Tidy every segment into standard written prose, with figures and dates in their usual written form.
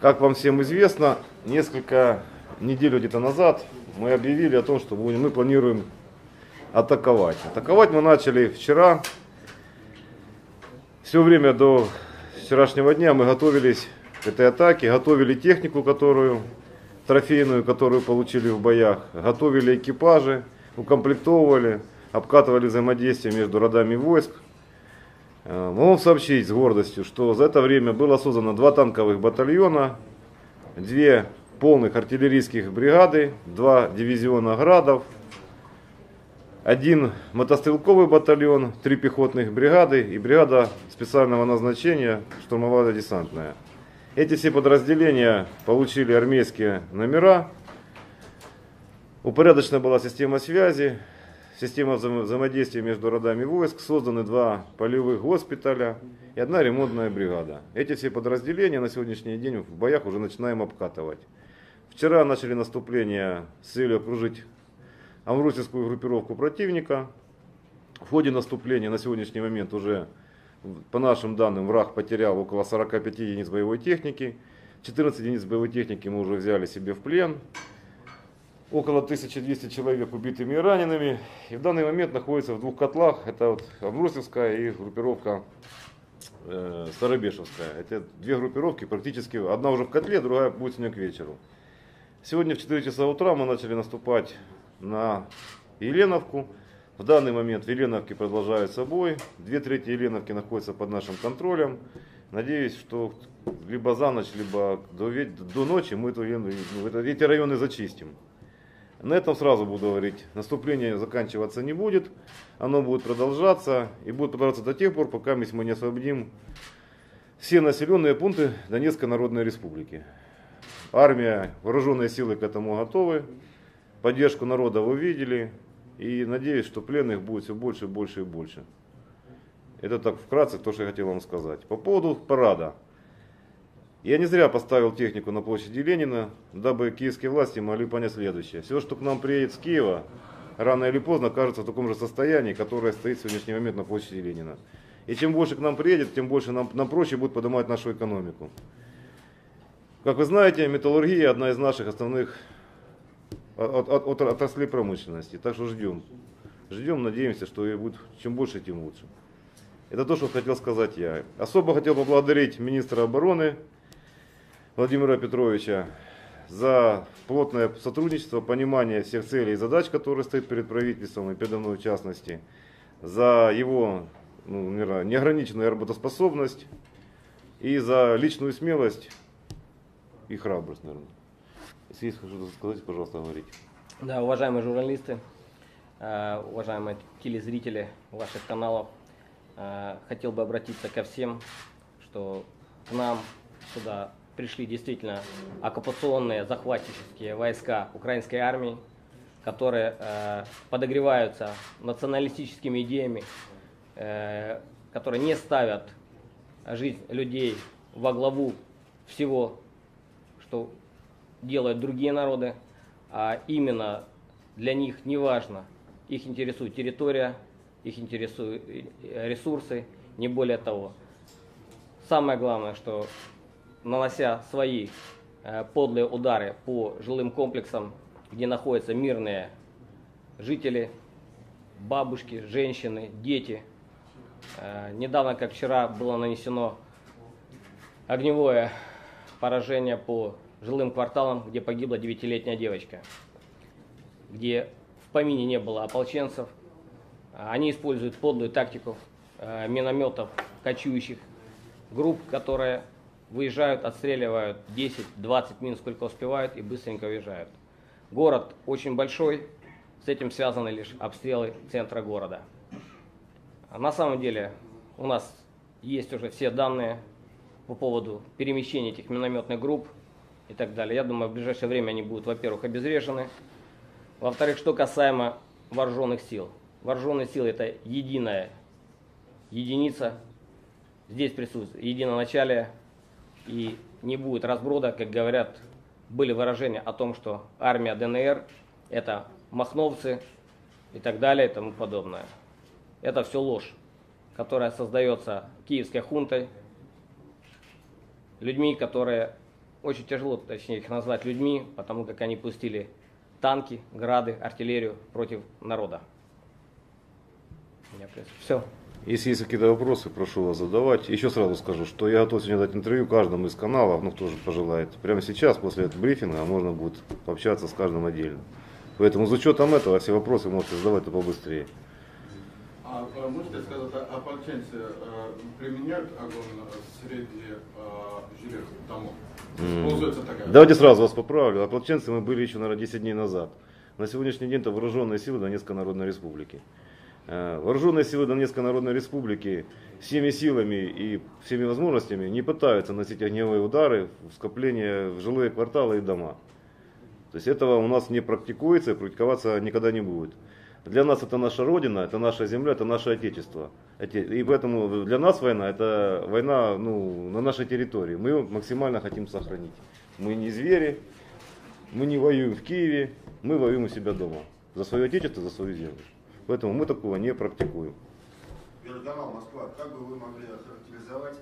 Как вам всем известно, несколько недель где-то назад мы объявили о том, что мы планируем атаковать. Атаковать мы начали вчера. Все время до вчерашнего дня мы готовились к этой атаке, готовили технику, трофейную, которую получили в боях, готовили экипажи, укомплектовывали, обкатывали взаимодействие между родами войск. Могу вам сообщить с гордостью, что за это время было создано 2 танковых батальона, 2 полных артиллерийских бригады, 2 дивизиона градов, 1 мотострелковый батальон, 3 пехотных бригады и бригада специального назначения штурмовая десантная. Эти все подразделения получили армейские номера, упорядочена была система связи, система взаимодействия между родами войск, созданы 2 полевых госпиталя и 1 ремонтная бригада. Эти все подразделения на сегодняшний день в боях уже начинаем обкатывать. Вчера начали наступление с целью окружить амурусскую группировку противника. В ходе наступления на сегодняшний момент уже, по нашим данным, враг потерял около 45 единиц боевой техники. 14 единиц боевой техники мы уже взяли себе в плен. Около 1200 человек убитыми и ранеными. И в данный момент находится в 2 котлах. Это Амурусская и группировка Старобешевская. Это 2 группировки практически. Одна уже в котле, другая будет сегодня к вечеру. Сегодня в 4 часа утра мы начали наступать на Еленовку. В данный момент в Еленовке продолжается бой. 2/3 Еленовки находятся под нашим контролем. Надеюсь, что либо за ночь, либо до ночи мы эти районы зачистим. На этом сразу буду говорить, наступление заканчиваться не будет, оно будет продолжаться и будет продолжаться до тех пор, пока мы не освободим все населенные пункты Донецкой Народной Республики. Армия, вооруженные силы к этому готовы, поддержку народа вы видели и надеюсь, что пленных будет все больше, больше и больше. Это так вкратце то, что я хотел вам сказать. По поводу парада. Я не зря поставил технику на площади Ленина, дабы киевские власти могли понять следующее. Все, что к нам приедет с Киева, рано или поздно окажется в таком же состоянии, которое стоит в сегодняшний момент на площади Ленина. И чем больше к нам приедет, тем больше нам проще будет поднимать нашу экономику. Как вы знаете, металлургия одна из наших основных отраслей промышленности. Так что ждем. Ждем, надеемся, что и будет чем больше, тем лучше. Это то, что хотел сказать я. Особо хотел поблагодарить министра обороны Владимира Петровича за плотное сотрудничество, понимание всех целей и задач, которые стоят перед правительством и передо мной в частности, за его неограниченную работоспособность и за личную смелость и храбрость, наверное. Если есть что-то сказать, пожалуйста, говорите. Да, уважаемые журналисты, уважаемые телезрители ваших каналов, хотел бы обратиться ко всем, что к нам сюда пришли действительно оккупационные захватнические войска украинской армии, которые подогреваются националистическими идеями, которые не ставят жизнь людей во главу всего, что делают другие народы, а именно для них не важно, их интересует территория, их интересуют ресурсы, не более того. Самое главное, что нанося свои подлые удары по жилым комплексам, где находятся мирные жители, бабушки, женщины, дети. Недавно, как вчера, было нанесено огневое поражение по жилым кварталам, где погибла 9-летняя девочка, где в помине не было ополченцев. Они используют подлую тактику минометов, кочующих групп, которые выезжают, отстреливают 10-20 мин, сколько успевают, и быстренько уезжают. Город очень большой, с этим связаны лишь обстрелы центра города. На самом деле у нас есть уже все данные по поводу перемещения этих минометных групп и так далее. Я думаю, в ближайшее время они будут, во-первых, обезврежены. Во-вторых, что касаемо вооруженных сил. Вооруженные силы — это единая единица. Здесь присутствует единоначалие и не будет разброда, как говорят, были выражения о том, что армия ДНР — это махновцы и так далее и тому подобное. Это все ложь, которая создается киевской хунтой, людьми, которые очень тяжело, точнее, их назвать людьми, потому как они пустили танки, грады, артиллерию против народа. Все. Если есть какие-то вопросы, прошу вас задавать. Еще сразу скажу, что я готов сегодня дать интервью каждому из каналов, ну кто же пожелает. Прямо сейчас, после этого брифинга, можно будет пообщаться с каждым отдельно. Поэтому с учетом этого все вопросы можете задавать побыстрее. А можете сказать, ополченцы применяют огонь среди жилых домов? Используется такая? Давайте сразу вас поправлю. Ополченцы мы были еще, наверное, 10 дней назад. На сегодняшний день это вооруженные силы Донецкой Народной Республики. Вооруженные силы Донецкой Народной Республики всеми силами и всеми возможностями не пытаются наносить огневые удары в скопление в жилые кварталы и дома. То есть этого у нас не практикуется и практиковаться никогда не будет. Для нас это наша Родина, это наша земля, это наше Отечество. И поэтому для нас война, это война на нашей территории. Мы ее максимально хотим сохранить. Мы не звери, мы не воюем в Киеве, мы воюем у себя дома. За свое Отечество, за свою землю. Поэтому мы такого не практикуем. Первый канал Москва. Как бы вы могли охарактеризовать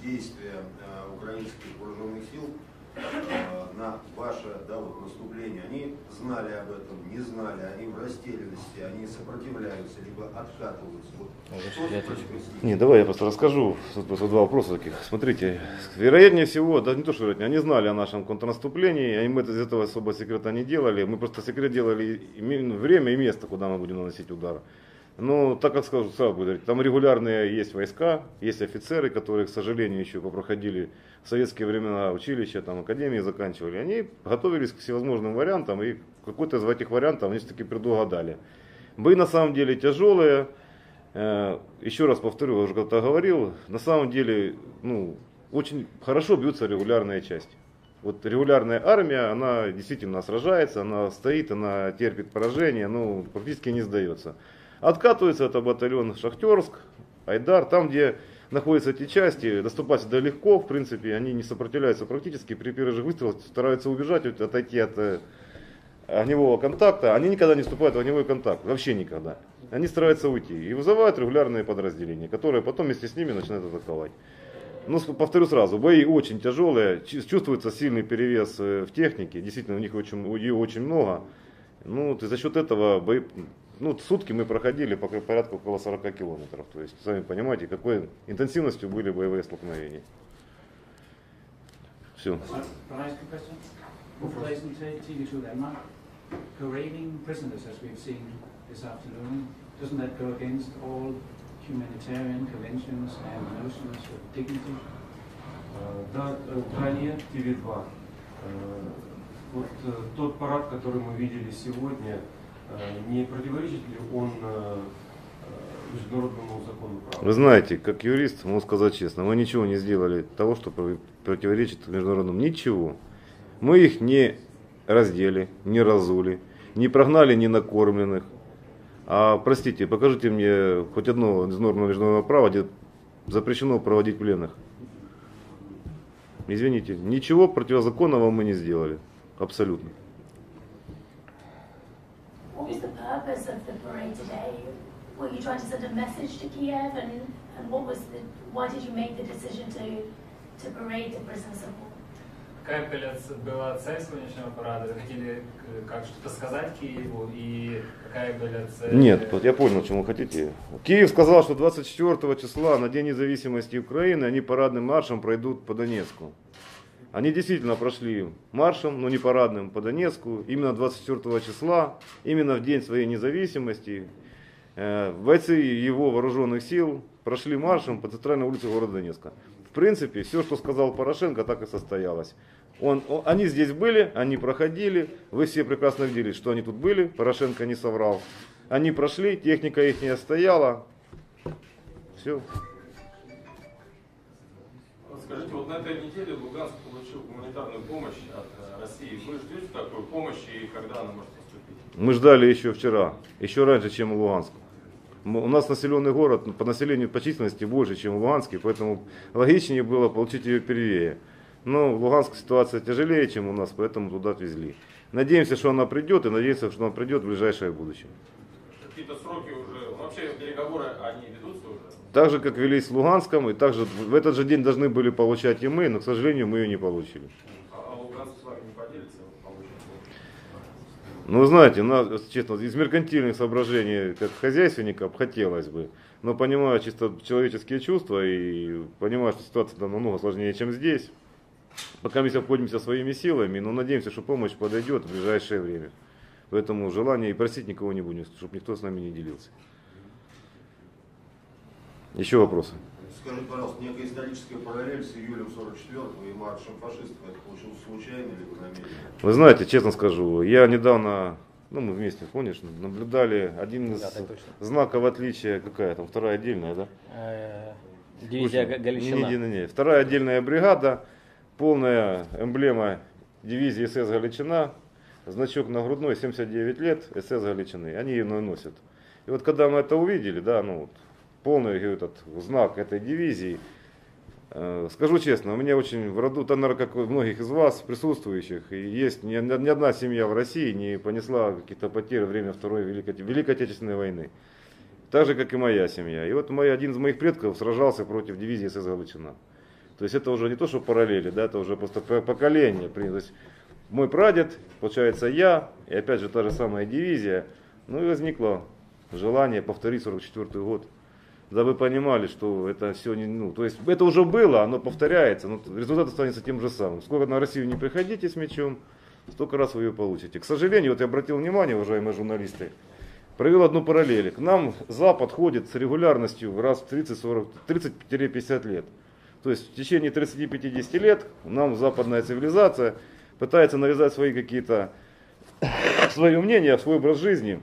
действия украинских вооруженных сил на ваше наступление? Они знали об этом, не знали, они в растерянности, они сопротивляются, либо откатываются. Не, давай я просто расскажу. Просто два вопроса таких. Смотрите, вероятнее всего, да не то, что вероятнее, они знали о нашем контрнаступлении, и мы из этого особо секрета не делали. Мы просто секрет делали время и место, куда мы будем наносить удар. Но так как сразу буду говорить, там регулярные есть войска, есть офицеры, которые, к сожалению, еще попроходили в советские времена училища, там, академии заканчивали. Они готовились к всевозможным вариантам, и какой-то из этих вариантов они все-таки предугадали. Бои на самом деле тяжелые. Еще раз повторю, я уже как-то говорил, на самом деле очень хорошо бьются регулярные части. Вот регулярная армия, она действительно сражается, она стоит, она терпит поражение, практически не сдается. Откатывается это батальон Шахтерск, Айдар, там, где находятся эти части, доступать сюда легко, в принципе, они не сопротивляются практически, при первых же выстрелах стараются убежать, отойти от огневого контакта, они никогда не вступают в огневой контакт, вообще никогда. Они стараются уйти и вызывают регулярные подразделения, которые потом вместе с ними начинают атаковать. Повторю сразу, бои очень тяжелые, чувствуется сильный перевес в технике, действительно у них ее очень много. И за счет этого бои, сутки мы проходили порядка около 40 километров. То есть, сами понимаете, какой интенсивностью были боевые столкновения. Все. Doesn't that go against all humanitarian conventions and notions of dignity? Да, Украине ТВ-2. Вот тот парад, который мы видели сегодня, не противоречит ли он международному закону права? Вы знаете, как юрист, могу сказать честно, мы ничего не сделали того, что противоречит международному. Ничего. Мы их не раздели, не разули, не прогнали ненакормленных. А простите, покажите мне хоть одно из норм международного права, где запрещено проводить пленных. Извините, ничего противозаконного мы не сделали. Абсолютно. What was the purpose of the parade today? Were you trying to send a message to Kiev, and why did you make the decision to parade the prisoners of war? Какая была цель сегодняшнего парада? Вы хотели как что-то сказать Киеву, и какая была цель? Нет, вот я понял, чему вы хотите. Киев сказал, что 24 числа, на День независимости Украины, они парадным маршем пройдут по Донецку. Они действительно прошли маршем, но не парадным, по Донецку. Именно 24 числа, именно в день своей независимости, бойцы его вооруженных сил прошли маршем по центральной улице города Донецка. В принципе, все, что сказал Порошенко, так и состоялось. Они здесь были, они проходили, вы все прекрасно видели, что они тут были, Порошенко не соврал. Они прошли, техника их не стояла. Все. Скажите, вот на этой неделе Луганск получил гуманитарную помощь от России. Вы ждете такой помощи и когда она может поступить? Мы ждали еще вчера, еще раньше, чем Луганск. У нас населенный город по населению, по численности больше, чем в Луганске, поэтому логичнее было получить ее первее. Но в Луганске ситуация тяжелее, чем у нас, поэтому туда отвезли. Надеемся, что она придет, и надеемся, что она придет в ближайшее будущее. Какие-то сроки уже, вообще переговоры, они ведутся уже? Так же, как велись в Луганском, и также в этот же день должны были получать и мы, но, к сожалению, мы ее не получили. А луганцы с вами не поделятся? Ну, вы знаете, честно, из меркантильных соображений, как хозяйственников, хотелось бы. Но понимаю чисто человеческие чувства и понимаю, что ситуация там намного сложнее, чем здесь. Пока мы обходимся своими силами, но надеемся, что помощь подойдет в ближайшее время. Поэтому желание и просить никого не будем, чтобы никто с нами не делился. Еще вопросы? Скажите, пожалуйста, некая историческая параллель с июлем 44-го и маршем фашистов, это получилось случайно или намеренно? Вы знаете, честно скажу, я недавно, мы вместе, помнишь, наблюдали один из знаков отличия, какая там, вторая отдельная, да? Дивизия Галичина. Не, вторая отдельная бригада, полная эмблема дивизии СС Галичина, значок нагрудной, 79 лет, СС Галичины, они ее носят. И вот когда мы это увидели, да, полный этот знак этой дивизии, скажу честно, у меня очень в роду, там, наверное, как у многих из вас присутствующих, и есть ни одна семья в России не понесла каких-то потерь во время Второй Великой Отечественной войны. Так же, как и моя семья. И вот один из моих предков сражался против дивизии СС Галичина. То есть это уже не то, что параллели, да, это уже просто поколение. То есть мой прадед, получается я, и опять же та же самая дивизия, и возникло желание повторить 44-й год. Да вы понимали, что это все то есть это уже было, оно повторяется, но результат останется тем же самым. Сколько на Россию не приходите с мячом, столько раз вы ее получите. К сожалению, я обратил внимание, уважаемые журналисты, провел одну параллель. К нам Запад ходит с регулярностью раз в 30-50 лет. То есть в течение 30-50 лет нам западная цивилизация пытается навязать свои какие-то, свое мнение, свой образ жизни.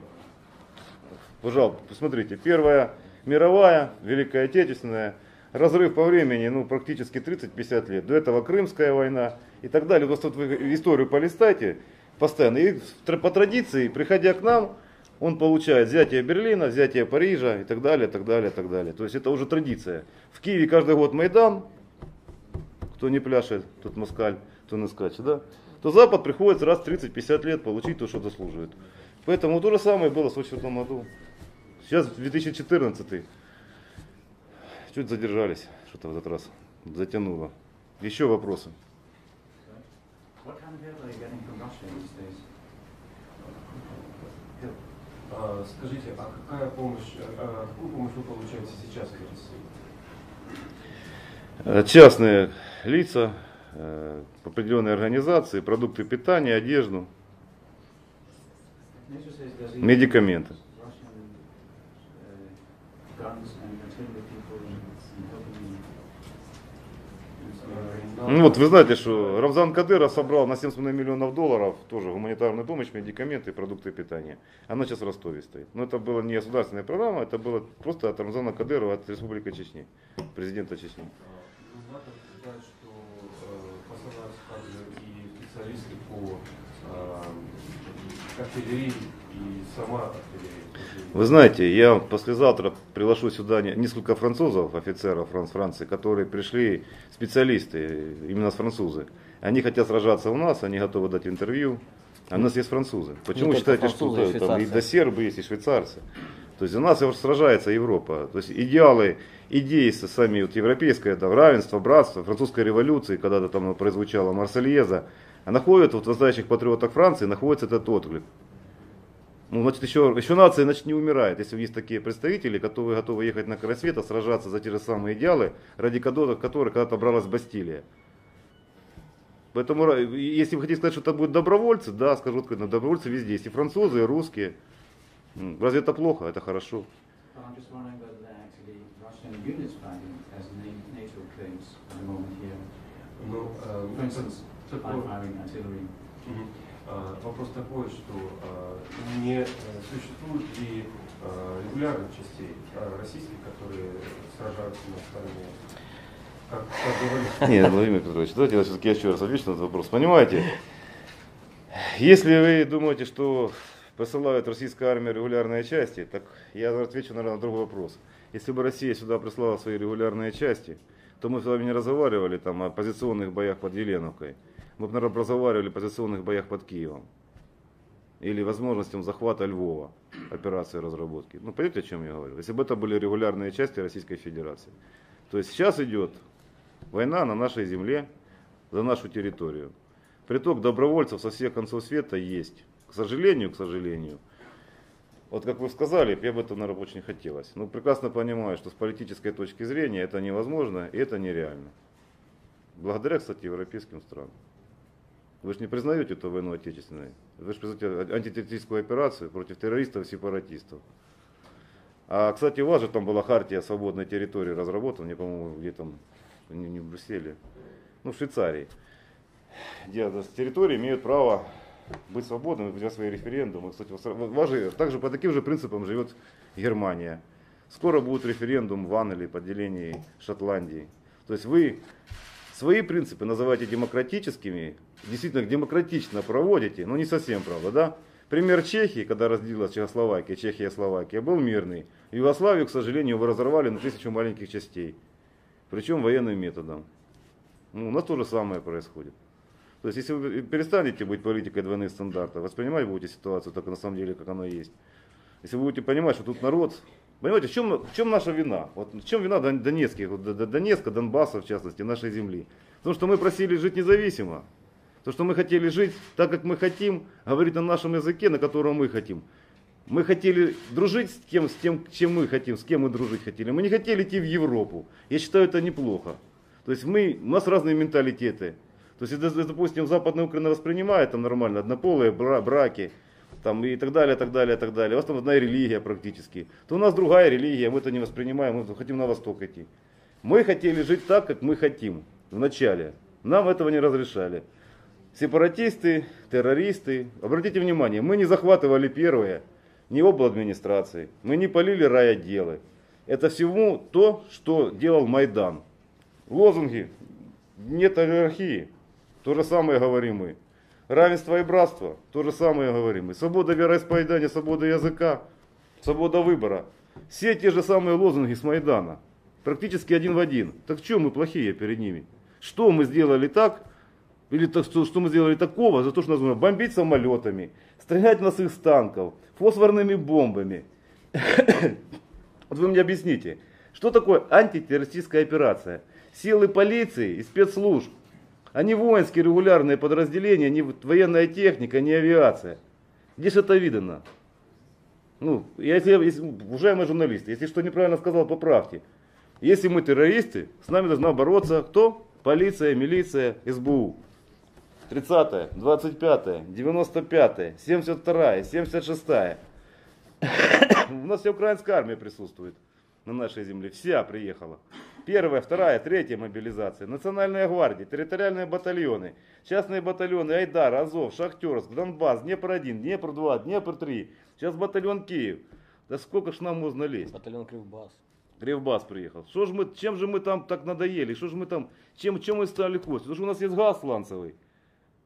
Пожалуйста, посмотрите, Первая мировая, Великая Отечественная, разрыв по времени практически 30-50 лет. До этого Крымская война и так далее. Просто вы историю полистайте постоянно. И по традиции, приходя к нам, он получает взятие Берлина, взятие Парижа и так далее, так далее, так далее. То есть это уже традиция. В Киеве каждый год Майдан, кто не пляшет, тот москаль, кто не скачет, да? То Запад приходится раз в 30-50 лет получить то, что заслуживает. Поэтому то же самое было в 1944 году. Сейчас 2014. Чуть задержались, что-то в этот раз затянуло. Еще вопросы? Скажите, а какую помощь вы получаете сейчас в России? Частные лица, определенные организации, продукты питания, одежду, медикаменты. Вы знаете, что Рамзан Кадыров собрал на $7,5 миллионов тоже гуманитарную помощь, медикаменты и продукты питания. Она сейчас в Ростове стоит. Но это была не государственная программа, это было просто от Рамзана Кадырова, от Республики Чечни, президента Чечни. Надо сказать, что посылаются также и специалисты по артиллерии и сама артиллерия. Вы знаете, я послезавтра приглашу сюда несколько французов, офицеров Франции, которые пришли, специалисты, именно французы. Они хотят сражаться у нас, они готовы дать интервью. А у нас есть французы. Почему считаете, что там и сербы есть, и швейцарцы? То есть у нас сражается Европа. То есть идеи сами европейское, равенство, братство, французской революции, когда-то там прозвучала Марсельеза, а находят в настоящих патриотах Франции находится этот отклик. Значит, еще нация не умирает, если есть такие представители, которые готовы ехать на край света, сражаться за те же самые идеалы, ради которых когда-то бралась Бастилия. Поэтому, если вы хотите сказать, что это будут добровольцы, да, скажу откровенно, добровольцы везде есть, и французы, и русские. Разве это плохо? Это хорошо. Вопрос такой, что не существует ли регулярных частей российских, которые сражаются на стороне? Нет, Владимир Петрович, давайте я все-таки еще раз отвечу на этот вопрос. Понимаете, если вы думаете, что посылают российская армия регулярные части, так я отвечу, наверное, на другой вопрос. Если бы Россия сюда прислала свои регулярные части, то мы с вами не разговаривали там о позиционных боях под Еленовкой. Мы бы, наверное, разговаривали о позиционных боях под Киевом. или возможностям захвата Львова, операции разработки. Ну, понимаете, о чем я говорю? Если бы это были регулярные части Российской Федерации. То есть сейчас идет война на нашей земле, за нашу территорию. Приток добровольцев со всех концов света есть. К сожалению, вот как вы сказали, я бы это, наверное, очень хотелось. Но прекрасно понимаю, что с политической точки зрения это невозможно и это нереально. Благодаря, кстати, европейским странам. Вы же не признаете эту войну отечественной. Вы же признаете антитеррористическую операцию против террористов и сепаратистов. А, кстати, у вас же там была хартия свободной территории разработана, не по-моему, где там, не в Брюсселе, ну в Швейцарии. Где территории имеют право быть свободными, проводить свои референдумы. Кстати, также по таким же принципам живет Германия. Скоро будет референдум в Англии по делению Шотландии. То есть вы свои принципы называете демократическими, действительно демократично проводите, но не совсем, правда, да? Пример Чехии, когда разделилась Чехословакия, Чехия и Словакия, был мирный. Югославию, к сожалению, вы разорвали на 1000 маленьких частей. Причем военным методом. Ну, у нас то же самое происходит. То есть, если вы перестанете быть политикой двойных стандартов, воспринимать будете ситуацию так на самом деле, как она есть. Если вы будете понимать, что тут народ... Понимаете, в чем наша вина? Вот в чем вина Донецка, Донбасса, в частности, нашей земли? Потому что мы просили жить независимо. То, что мы хотели жить так, как мы хотим, говорить на нашем языке, на котором мы хотим. Мы хотели дружить с тем, чем мы хотим, с кем мы дружить хотели. Мы не хотели идти в Европу. Я считаю, это неплохо. То есть у нас разные менталитеты. То есть, если, допустим, Западная Украина воспринимает там нормально однополые браки, там, и так далее, так далее, так далее. У вас там одна религия практически. То у нас другая религия, мы это не воспринимаем, мы хотим на восток идти. Мы хотели жить так, как мы хотим вначале. Нам этого не разрешали. Сепаратисты, террористы. Обратите внимание, мы не захватывали первые, ни обл. Администрации. Мы не полили райотделы. Это всему то, что делал Майдан. Лозунги «нет иерархии», то же самое говорим мы. Равенство и братство, то же самое говорим мы. Свобода вероисповедания, свобода языка, свобода выбора. Все те же самые лозунги с Майдана. Практически один в один. Так в чем мы плохие перед ними? Что мы сделали так, или что мы сделали такого, за то, что нас нужно бомбить самолетами, стрелять нас из танков, фосфорными бомбами. Вот вы мне объясните, что такое антитеррористическая операция? Силы полиции и спецслужб. Они воинские регулярные подразделения, не военная техника, не авиация. Где же это видано? Ну, уважаемые журналисты, если что неправильно сказал, поправьте. Если мы террористы, с нами должна бороться кто? Полиция, милиция, СБУ. 30-я, 25-я, 95-я, 72-я, 76-я. У нас вся украинская армия присутствует на нашей земле. Вся приехала. 1-я, 2-я, 3-я мобилизация. Национальная гвардия, территориальные батальоны, частные батальоны Айдар, Азов, Шахтерск, Донбасс, Днепр-1, Днепр-2, Днепр-3. Сейчас батальон Киев. Да сколько ж нам можно лезть? Батальон Кривбас. Кривбас приехал. Чем же мы там так надоели? Что же мы там, чем мы стали костью? Потому что у нас есть газ сланцевый,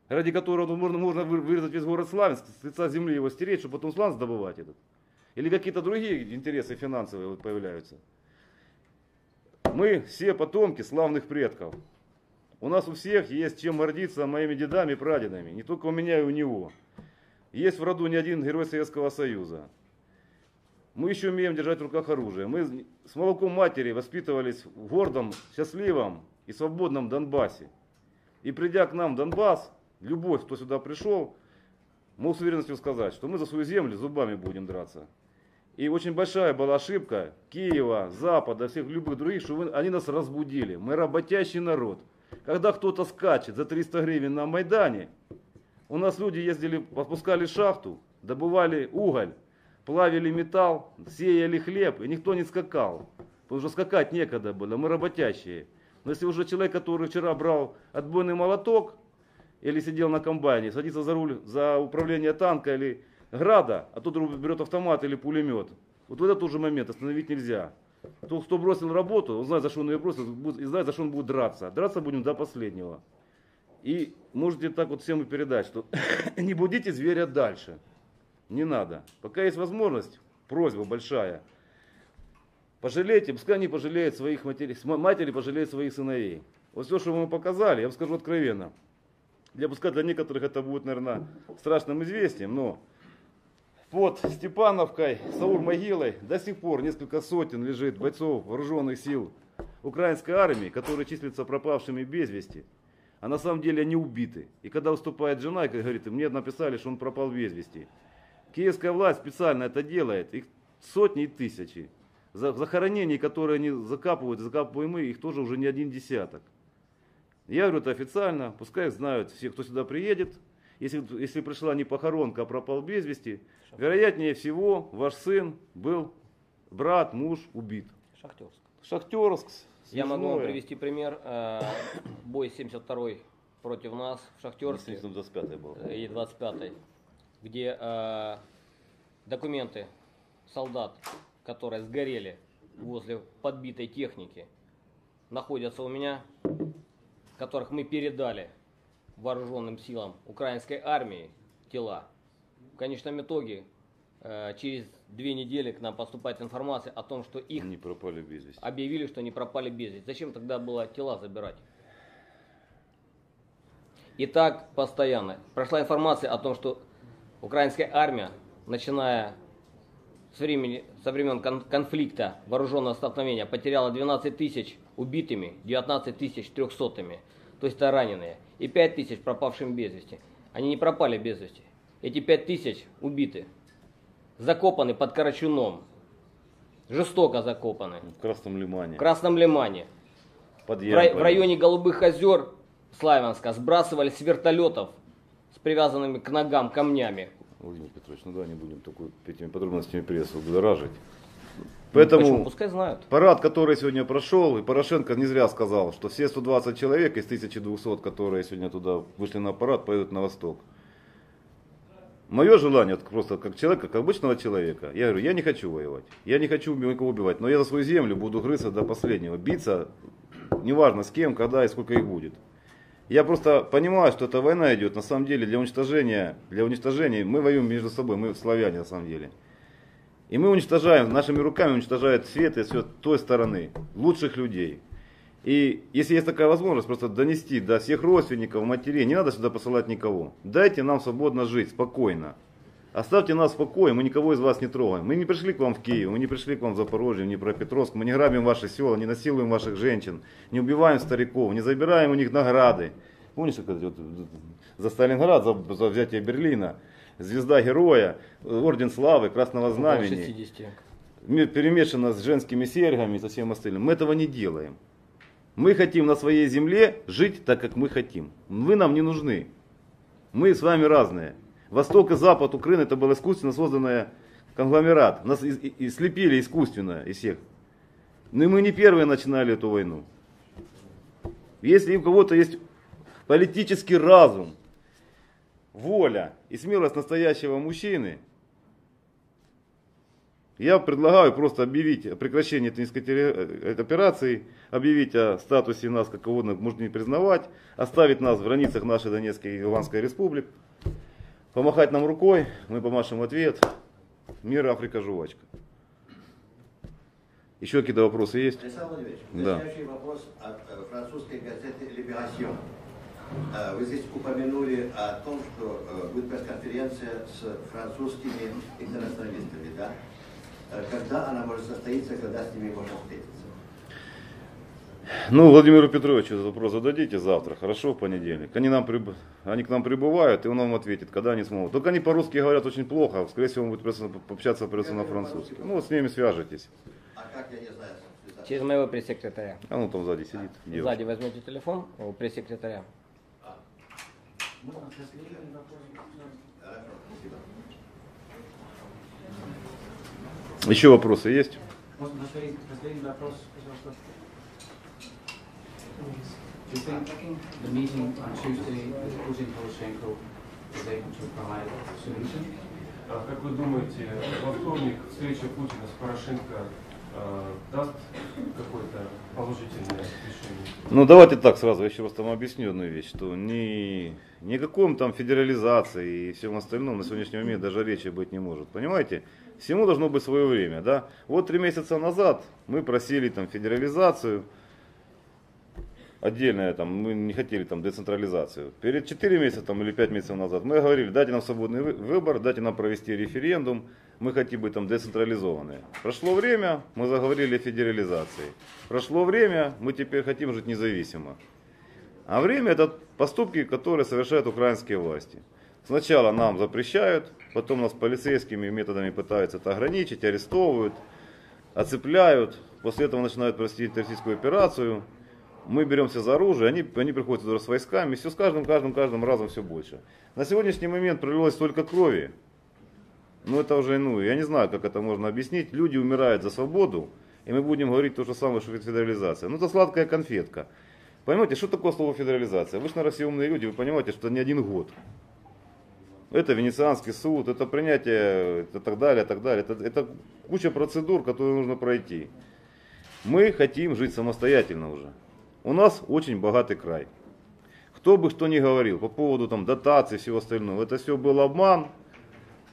ради которого можно вырезать весь город Славянск, с лица земли его стереть, чтобы потом сланц добывать этот. Или какие-то другие интересы финансовые вот появляются. Мы все потомки славных предков. У нас у всех есть чем гордиться моими дедами и прадедами. Не только у меня и у него. Есть в роду не один герой Советского Союза. Мы еще умеем держать в руках оружие. Мы с молоком матери воспитывались в гордом, счастливом и свободном Донбассе. И придя к нам в Донбасс, любовь, кто сюда пришел, могу с уверенностью сказать, что мы за свою землю зубами будем драться. И очень большая была ошибка Киева, Запада, всех любых других, что они нас разбудили. Мы работящий народ. Когда кто-то скачет за 300 гривен на Майдане, у нас люди ездили, опускали шахту, добывали уголь, плавили металл, сеяли хлеб, и никто не скакал. Потому что скакать некогда было, мы работящие. Но если уже человек, который вчера брал отбойный молоток, или сидел на комбайне, садится за руль, за управление танка или града, а тот берет автомат или пулемет. Вот в этот уже момент остановить нельзя. Тот, кто бросил работу, он знает, за что он ее бросил, и знает, за что он будет драться. Драться будем до последнего. И можете так вот всем и передать, что не будите зверя дальше. Не надо. Пока есть возможность, просьба большая. Пожалейте, пускай они пожалеют своих матерей, матери пожалеют своих сыновей. Вот все, что мы показали, я вам скажу откровенно. Пускай для некоторых это будет, наверное, страшным известием, но под Степановкой, Саур-могилой до сих пор несколько сотен лежит бойцов вооруженных сил украинской армии, которые числятся пропавшими без вести, а на самом деле они убиты. И когда выступает жена и говорит, мне написали, что он пропал без вести. Киевская власть специально это делает, их сотни и тысячи. Захоронений, которые они закапываем мы, их тоже уже не один десяток. Я говорю это официально, пускай знают все, кто сюда приедет. Если пришла не похоронка, а пропал без вести, вероятнее всего ваш сын был, брат, муж убит. Шахтерск. Шахтерск. Я могу вам привести пример. Бой 72-й против нас в Шахтерске. 25-й был. И 25-й. Где документы солдат, которые сгорели возле подбитой техники, находятся у меня, которых мы передали вооруженным силам украинской армии тела. В конечном итоге, через 2 недели к нам поступает информация о том, что их не пропали без вести. Объявили, что они пропали без вести. Зачем тогда было тела забирать? И так постоянно. Прошла информация о том, что украинская армия, начиная со времен конфликта, вооруженного столкновения, потеряла 12 тысяч убитыми, 19 тысяч трехсотыми, то есть это раненые, и 5 тысяч пропавшими без вести. Они не пропали без вести. Эти 5 тысяч убиты, закопаны под Карачуном, жестоко закопаны. В Красном Лимане. В Красном Лимане. Под В районе Голубых озер Славянска сбрасывали с вертолетов с привязанными к ногам камнями. Владимир Петрович, ну да, не будем только этими подробностями прессу будоражить. Поэтому почему? Пускай знают. Парад, который сегодня прошел, и Порошенко не зря сказал, что все 120 человек из 1200, которые сегодня туда вышли на парад, поедут на восток. Мое желание, просто как человека, как обычного человека, я говорю, я не хочу воевать, я не хочу никого убивать, но я за свою землю буду грызться до последнего, биться, неважно с кем, когда и сколько их будет. Я просто понимаю, что эта война идет на самом деле для уничтожения, мы воюем между собой, мы славяне на самом деле. И мы уничтожаем, нашими руками уничтожает свет и свет той стороны, лучших людей. И если есть такая возможность, просто донести до всех родственников, матерей, не надо сюда посылать никого. Дайте нам свободно жить, спокойно. Оставьте нас в покое, мы никого из вас не трогаем. Мы не пришли к вам в Киев, мы не пришли к вам в Запорожье, в Днепропетровск, мы не грабим ваши села, не насилуем ваших женщин, не убиваем стариков, не забираем у них награды. Помнишь, за Сталинград, за взятие Берлина, звезда героя, орден славы, красного знамени, перемешано с женскими серьгами и со всем остальным. Мы этого не делаем. Мы хотим на своей земле жить так, как мы хотим. Вы нам не нужны. Мы с вами разные. Восток и Запад Украины это был искусственно созданный конгломерат. Нас и слепили искусственно из всех. Но мы не первые начинали эту войну. Если у кого-то есть политический разум, воля и смелость настоящего мужчины, я предлагаю просто объявить о прекращении этой операции, объявить о статусе нас, как угодно, можно не признавать, оставить нас в границах нашей Донецкой и Луганской республик, помахать нам рукой, мы помашем в ответ. Мир, Африка, жвачка. Еще какие-то вопросы есть? Александр Владимирович, да. Следующий вопрос от французской газеты «Libération». Вы здесь упомянули о том, что будет пресс-конференция с французскими интернационалистами, да? Когда она может состоиться, когда с ними можно встретиться? Ну, Владимиру Петровичу этот вопрос зададите завтра, хорошо, в понедельник. Они к нам прибывают, и он вам ответит, когда они смогут. Только они по-русски говорят очень плохо, скорее всего, он будет общаться на французском. Ну, вот с ними свяжетесь. А как, я не знаю, через моего пресс-секретаря. А он там сзади сидит. Девушка. Сзади возьмете телефон у пресс-секретаря. Еще вопросы есть? Можно последний вопрос, пожалуйста. Do you think the meeting on Tuesday with Putin Poroshenko is able to provide a solution? Как вы думаете, во вторник встреча Путина с Порошенко даст какое-то положительное решение? Ну давайте так сразу, я еще раз там объясню одну вещь, что ни о каком там федерализации и всем остальном на сегодняшний момент даже речи быть не может. Понимаете? Всему должно быть свое время. Да? Вот 3 месяца назад мы просили там федерализацию. отдельное, там, мы не хотели там децентрализацию. Перед 4 месяца там, или 5 месяцев назад мы говорили, дайте нам свободный выбор, дайте нам провести референдум, мы хотим быть там децентрализованные. Прошло время, мы заговорили о федерализации. Прошло время, мы теперь хотим жить независимо. А время это поступки, которые совершают украинские власти. Сначала нам запрещают, потом нас полицейскими методами пытаются это ограничить, арестовывают, оцепляют, после этого начинают провести террористическую операцию. Мы беремся за оружие, они приходят туда с войсками, все с каждым разом все больше. На сегодняшний момент пролилось столько крови, это уже, я не знаю, как это можно объяснить. Люди умирают за свободу, и мы будем говорить то же самое, что это федерализация. Это сладкая конфетка. Понимаете, что такое слово федерализация? Вы же на России умные люди, вы понимаете, что это не 1 год. Это Венецианский суд, это принятие, это так далее, так далее. Это куча процедур, которые нужно пройти. Мы хотим жить самостоятельно уже. У нас очень богатый край. Кто бы что ни говорил по поводу там, дотаций и всего остального, это все был обман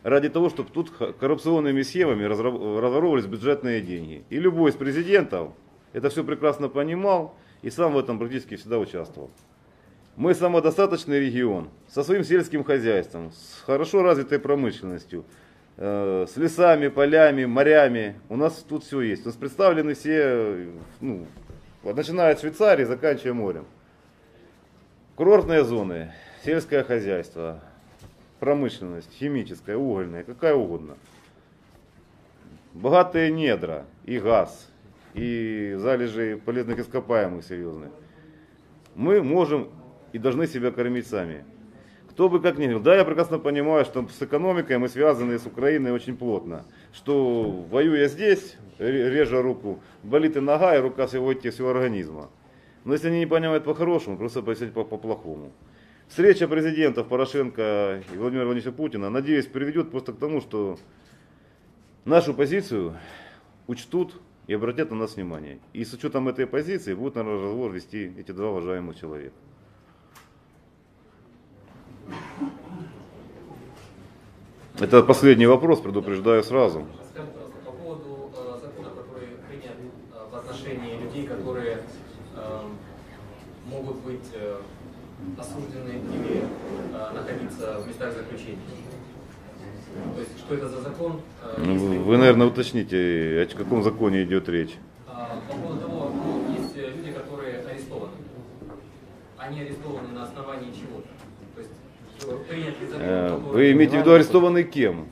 ради того, чтобы тут коррупционными схемами разворовывались бюджетные деньги. И любой из президентов это все прекрасно понимал и сам в этом практически всегда участвовал. Мы самодостаточный регион со своим сельским хозяйством, с хорошо развитой промышленностью, с лесами, полями, морями. У нас тут все есть. У нас представлены все, начиная от Швейцарии, заканчивая морем. Курортные зоны, сельское хозяйство, промышленность, химическая, угольная, какая угодно. Богатые недра, и газ, и залежи полезных ископаемых серьезных. Мы можем и должны себя кормить сами. Кто бы как ни говорил, да, я прекрасно понимаю, что с экономикой мы связаны с Украиной очень плотно. Что воюя здесь, режа руку, болит и нога, и рука всего организма. Но если они не понимают по-хорошему, просто пояснить по-плохому. Встреча президентов Порошенко и Владимира Владимировича Путина, надеюсь, приведет просто к тому, что нашу позицию учтут и обратят на нас внимание. И с учетом этой позиции будут, наверное, разговор вести эти 2 уважаемых человека. Это последний вопрос, предупреждаю сразу. Скажите, пожалуйста, по поводу закона, который принят в отношении людей, которые могут быть осуждены или находиться в местах заключения. То есть, что это за закон? Вы, наверное, уточните, о каком законе идет речь. По поводу того, есть люди, которые арестованы. Они арестованы на основании чего-то. То есть, принят ли закон, вы имеете в виду арестованный кем?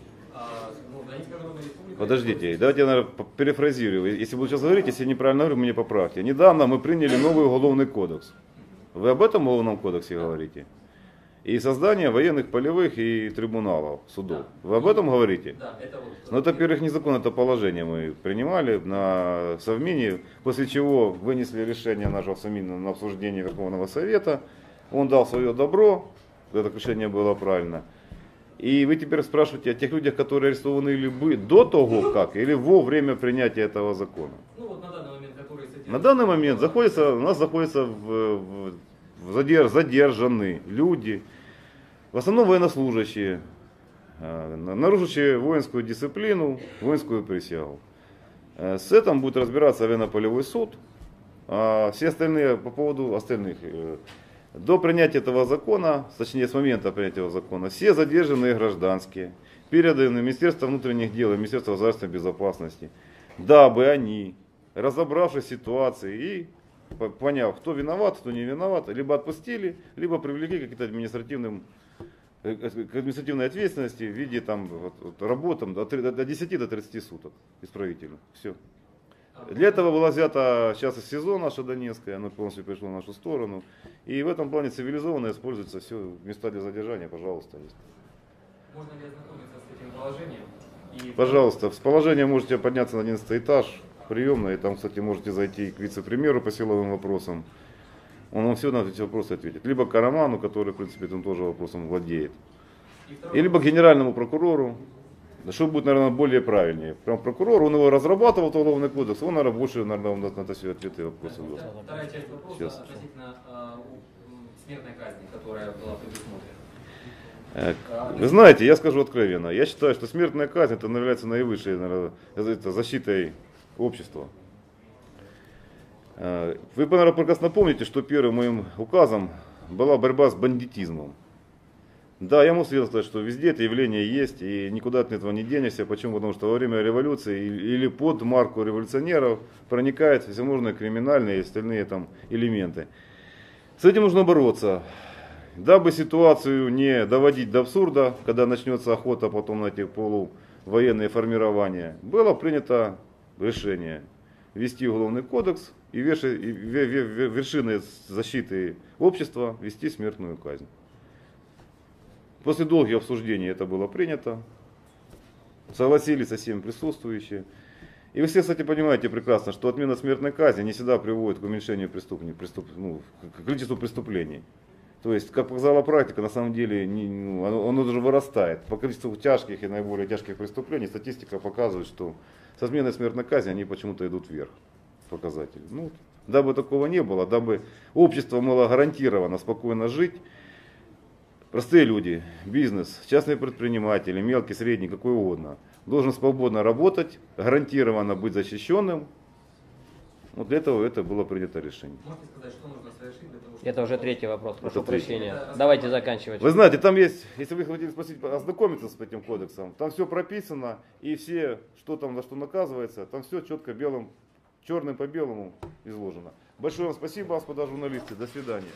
Подождите, давайте я, наверное, перефразирую. Если буду сейчас говорить, если я неправильно говорю, мне поправьте. Недавно мы приняли новый уголовный кодекс. Вы об этом уголовном кодексе говорите? И создание военных полевых и трибуналов, судов. Вы об этом говорите? Да, это вот. Но это, во-первых, не закон, это положение мы принимали на Совмине, после чего вынесли решение нашего Совмина на обсуждение Верховного Совета. Он дал свое добро, это решение было правильно. И вы теперь спрашиваете о тех людях, которые арестованы или бы до того как, или во время принятия этого закона. Ну вот на данный момент, которые содержат... На данный момент у нас находятся задержаны люди, в основном военнослужащие, нарушившие воинскую дисциплину, воинскую присягу. С этим будет разбираться военно-полевой суд, а все остальные по поводу остальных. До принятия этого закона, точнее с момента принятия этого закона, все задержанные гражданские переданы в Министерство внутренних дел и Министерство государственной безопасности, дабы они, разобравшись в ситуации и поняв, кто виноват, кто не виноват, либо отпустили, либо привлекли к каким-то административной ответственности в виде работ от 10 до 30 суток исправительно. Все. Для этого была взята сейчас из СИЗО наша Донецкая, она полностью перешла в нашу сторону. И в этом плане цивилизованно используются все места для задержания, пожалуйста. Можно ли ознакомиться с этим положением? Пожалуйста, с положением можете подняться на 11 этаж приемной, и там, кстати, можете зайти к вице-премьеру по силовым вопросам. Он вам все на эти вопросы ответит. Либо к Караману, который, в принципе, этим тоже вопросом владеет. И либо к генеральному прокурору. Что будет, наверное, более правильнее. Прям прокурор, он его разрабатывал, уголовный кодекс, он, наверное, больше, наверное, на это все ответы и вопросы даст. Вторая часть вопроса Сейчас. относительно смертной казни, которая была предусмотрена. Вы знаете, я скажу откровенно, я считаю, что смертная казнь это является наивысшей, наверное, защитой общества. Вы, наверное, прекрасно помните, что первым моим указом была борьба с бандитизмом. Да, я могу сказать, что везде это явление есть, и никуда от этого не денешься. Почему? Потому что во время революции или под марку революционеров проникают всевозможные криминальные и остальные там элементы. С этим нужно бороться. Дабы ситуацию не доводить до абсурда, когда начнется охота потом на эти полувоенные формирования, было принято решение ввести уголовный кодекс и вершиной защиты общества ввести смертную казнь. После долгих обсуждений это было принято, согласились со всеми присутствующие. И вы все, кстати, понимаете прекрасно, что отмена смертной казни не всегда приводит к уменьшению к количеству преступлений. То есть, как показала практика, на самом деле оно даже вырастает. По количеству тяжких и наиболее тяжких преступлений статистика показывает, что со отменой смертной казни они почему-то идут вверх, показатели. Дабы такого не было, дабы общество было гарантировано спокойно жить, простые люди, бизнес, частные предприниматели, мелкий, средний, какой угодно, должен свободно работать, гарантированно быть защищенным. Вот для этого это было принято решение. Можете сказать, что нужно совершить для того, чтобы... Это уже третий вопрос, прошу Это третий. прощения. Давайте заканчивать. Вы знаете, там есть, если вы хотели спросить, ознакомиться с этим кодексом, там все прописано, и все, что там за что наказывается, там все четко черным по белому изложено. Большое вам спасибо, господа журналисты, до свидания.